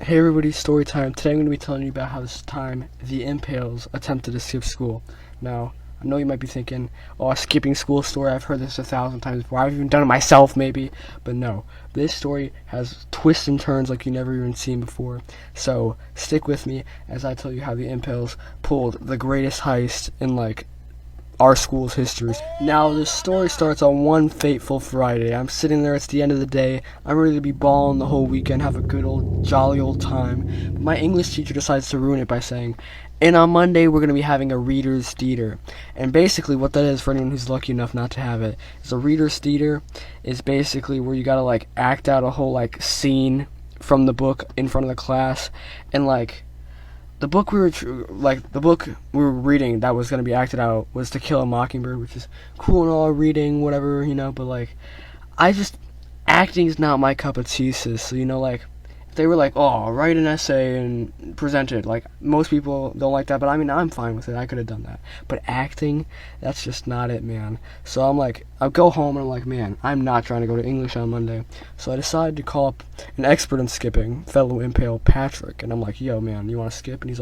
Hey everybody, story time. Today I'm going to be telling you about how this time the Impales attempted to skip school. Now, I know you might be thinking, oh, a skipping school story, I've heard this 1,000 times before. I've even done it myself, maybe. But no, this story has twists and turns like you've never even seen before. So, stick with me as I tell you how the Impales pulled the greatest heist in, our school's history. Now, this story starts on one fateful Friday. I'm sitting there, it's the end of the day. I'm ready to be balling the whole weekend, have a good old, jolly old time. But my English teacher decides to ruin it by saying, and on Monday, we're going to be having a reader's theater. And basically, what that is, for anyone who's lucky enough not to have it, is a reader's theater is basically where you gotta, act out a whole, scene from the book in front of the class. And, the book we were reading that was going to be acted out was To Kill a Mockingbird, which is cool and all, reading, whatever, but, acting is not my cup of tea, sis. So, if they were oh, write an essay and present it, most people don't like that, but I mean, I'm fine with it. I could have done that. But acting, that's just not it, man. So I'll go home and I'm man, I'm not trying to go to English on Monday. So I decided to call up an expert in skipping, fellow Impale Patrick, and I'm yo, man, you want to skip? And he's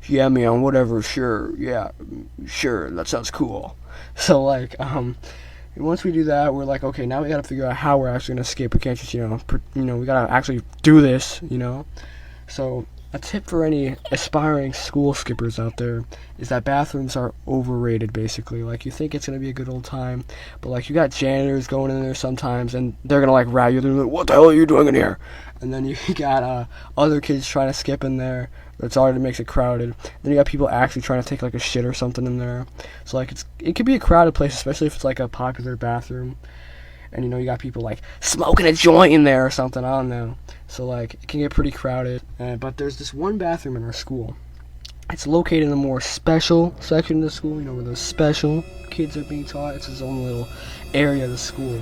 yeah, man, whatever, sure, yeah, sure, that sounds cool. So, once we do that, we're okay, now we gotta figure out how we're actually gonna skip. We can't just, we gotta actually do this, So, a tip for any aspiring school skippers out there is that bathrooms are overrated, basically. You think it's gonna be a good old time, but, you got janitors going in there sometimes, and they're gonna, rat you. They're what the hell are you doing in here? And then you got, other kids trying to skip in there. It's already makes it crowded. Then you got people actually trying to take a shit or something in there. So it could be a crowded place, especially if it's a popular bathroom. And you got people smoking a joint in there or something. I don't know. So it can get pretty crowded. But there's this one bathroom in our school. It's located in a more special section of the school. Where those special kids are being taught. It's its own little area of the school.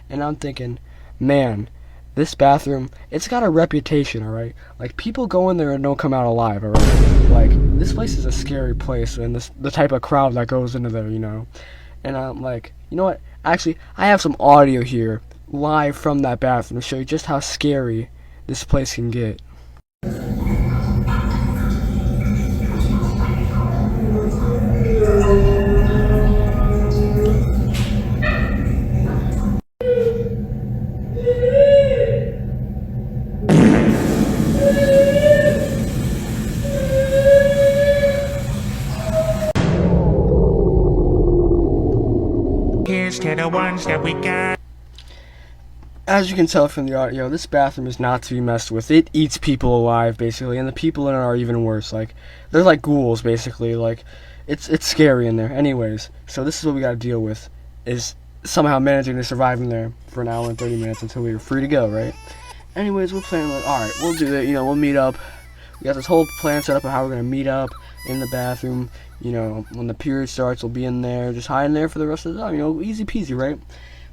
And I'm thinking, man, this bathroom, it's got a reputation, alright? People go in there and don't come out alive, alright? This place is a scary place, and the type of crowd that goes into there, And I'm you know what? Actually, I have some audio here, live from that bathroom, to show you just how scary this place can get. Here's to the ones that we got. As you can tell from the audio, this bathroom is not to be messed with. It eats people alive, basically, and the people in it are even worse. They're like ghouls, basically. It's scary in there. Anyways, so this is what we gotta deal with, is somehow managing to survive in there for an hour and 30 minutes until we are free to go, right? Anyways, we're planning, alright, we'll do that, we'll meet up. We got this whole plan set up of how we're gonna meet up in the bathroom. When the period starts, we'll be in there, just hiding there for the rest of the time, easy peasy, right?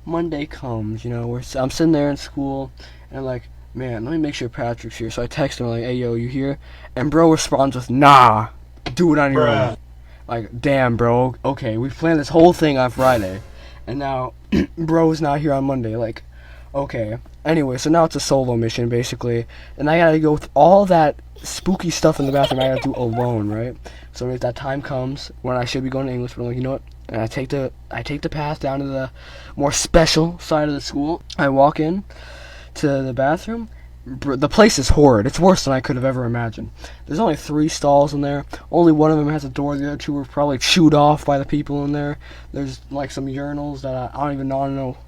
Monday comes, I'm sitting there in school, and I'm man, let me make sure Patrick's here. So I text him, hey, yo, you here? And bro responds with, nah, do it on your own. Damn, bro, okay, we planned this whole thing on Friday, and now, bro's not here on Monday, okay. Anyway, so now it's a solo mission, basically, and I gotta go with all that spooky stuff in the bathroom I gotta do alone, right? So if that time comes when I should be going to English, but I'm you know what? And I take the path down to the more special side of the school. I walk in to the bathroom. The place is horrid. It's worse than I could have ever imagined. There's only 3 stalls in there. Only one of them has a door. The other 2 were probably chewed off by the people in there. There's some urinals that I don't even know. I don't know.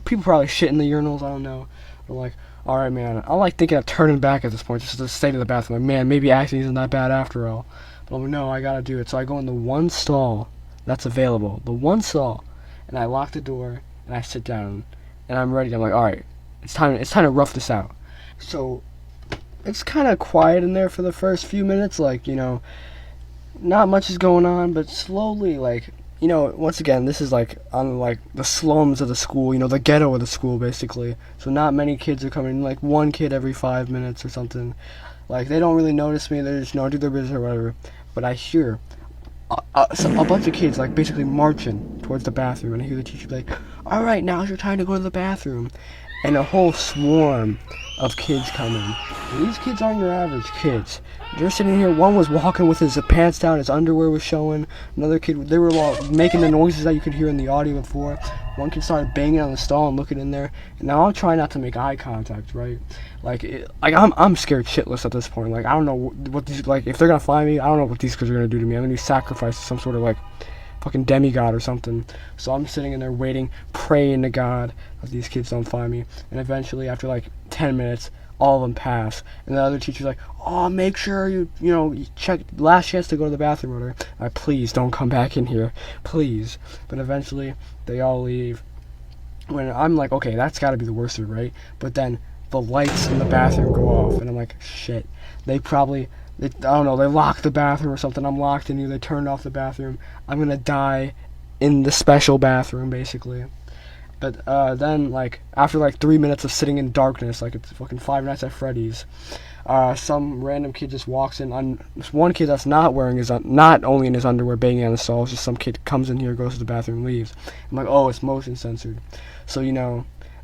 People probably shit in the urinals. I don't know. I'm alright, man. I'm thinking of turning back at this point, just to the state of the bathroom. Man, maybe acting isn't that bad after all. But no, I gotta do it. So I go in the one stall that's available, the one stall, and I lock the door and I sit down and I'm ready. I'm alright, it's time to rough this out. So it's kind of quiet in there for the first few minutes, not much is going on, but slowly, once again, this is on the slums of the school, the ghetto of the school, basically. So not many kids are coming, one kid every 5 minutes or something. They don't really notice me. They just do their business or whatever. But I hear a bunch of kids basically marching towards the bathroom, and I hear the teacher be alright, now's your time to go to the bathroom. And a whole swarm of kids come in. And these kids aren't your average kids. They're sitting here. One was walking with his pants down, his underwear was showing. Another kid, they were all making the noises that you could hear in the audio before. One kid started banging on the stall and looking in there. And now I'm trying not to make eye contact, right? I'm scared shitless at this point. Like, I don't know what these, like, if they're gonna find me, I don't know what these kids are gonna do to me. I'm gonna be sacrificed to some sort of like fucking demigod or something. So I'm sitting in there waiting, praying to God that these kids don't find me. And eventually, after like 10 minutes, all of them pass. And the other teacher's like, oh, make sure you check, last chance to go to the bathroom order. Please don't come back in here, please. But eventually, they all leave. When I'm like, okay, that's gotta be the worst of it, right? But then the lights in the bathroom go off, and I'm like, shit. I don't know, they locked the bathroom or something. I'm locked in here. They turned off the bathroom. I'm gonna die in the special bathroom, basically. But then, like, after like 3 minutes of sitting in darkness, like it's fucking Five Nights at Freddy's, some random kid just walks in. One kid that's not only in his underwear, banging on the stall. It's just some kid comes in here, goes to the bathroom, leaves. I'm like, oh, it's motion censored. So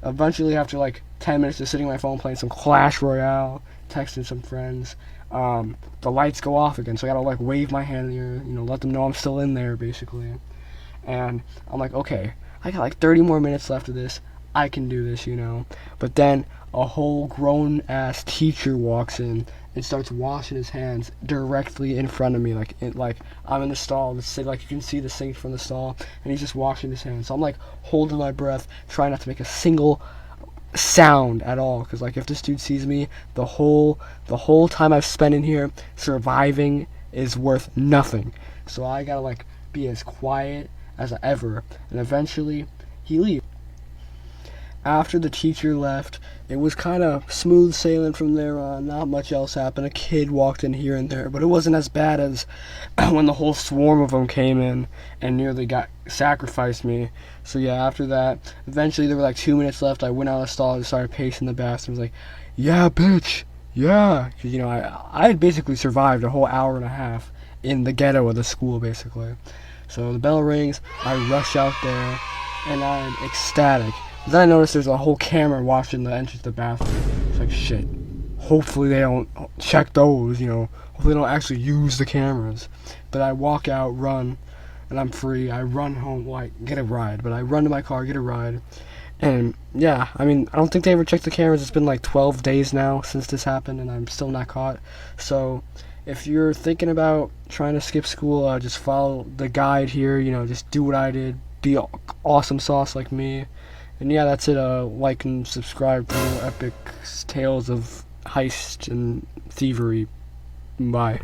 eventually after like 10 minutes of sitting on my phone playing some Clash Royale, texting some friends, the lights go off again. So I gotta like wave my hand in the air, let them know I'm still in there, basically. And I'm like, okay, I got like 30 more minutes left of this. I can do this, But then a whole grown-ass teacher walks in and starts washing his hands directly in front of me. Like I'm in the stall. Like you can see the sink from the stall, and he's just washing his hands. So I'm like holding my breath, trying not to make a single sound at all. Because like if this dude sees me, the whole time I've spent in here surviving is worth nothing. So I gotta like be as quiet as ever. And eventually he leaves. After the teacher left, it was kind of smooth sailing from there on. Not much else happened. A kid walked in here and there, but it wasn't as bad as when the whole swarm of them came in and nearly sacrificed me. So yeah, after that, eventually there were like 2 minutes left. I went out of the stall and started pacing the bathroom. I was like, yeah, bitch, yeah. Because, I had basically survived a whole hour and a half in the ghetto of the school, basically. So the bell rings, I rush out there, and I'm ecstatic. Then I noticed there's a whole camera watching the entrance to the bathroom. It's like, shit. Hopefully they don't check those, Hopefully they don't actually use the cameras. But I walk out, run, and I'm free. I run home, get a ride. But I run to my car, get a ride. And, yeah, I don't think they ever checked the cameras. It's been like 12 days now since this happened, and I'm still not caught. So if you're thinking about trying to skip school, just follow the guide here. Just do what I did. Be awesome sauce like me. And yeah, that's it. Like and subscribe for more epic tales of heist and thievery. Bye.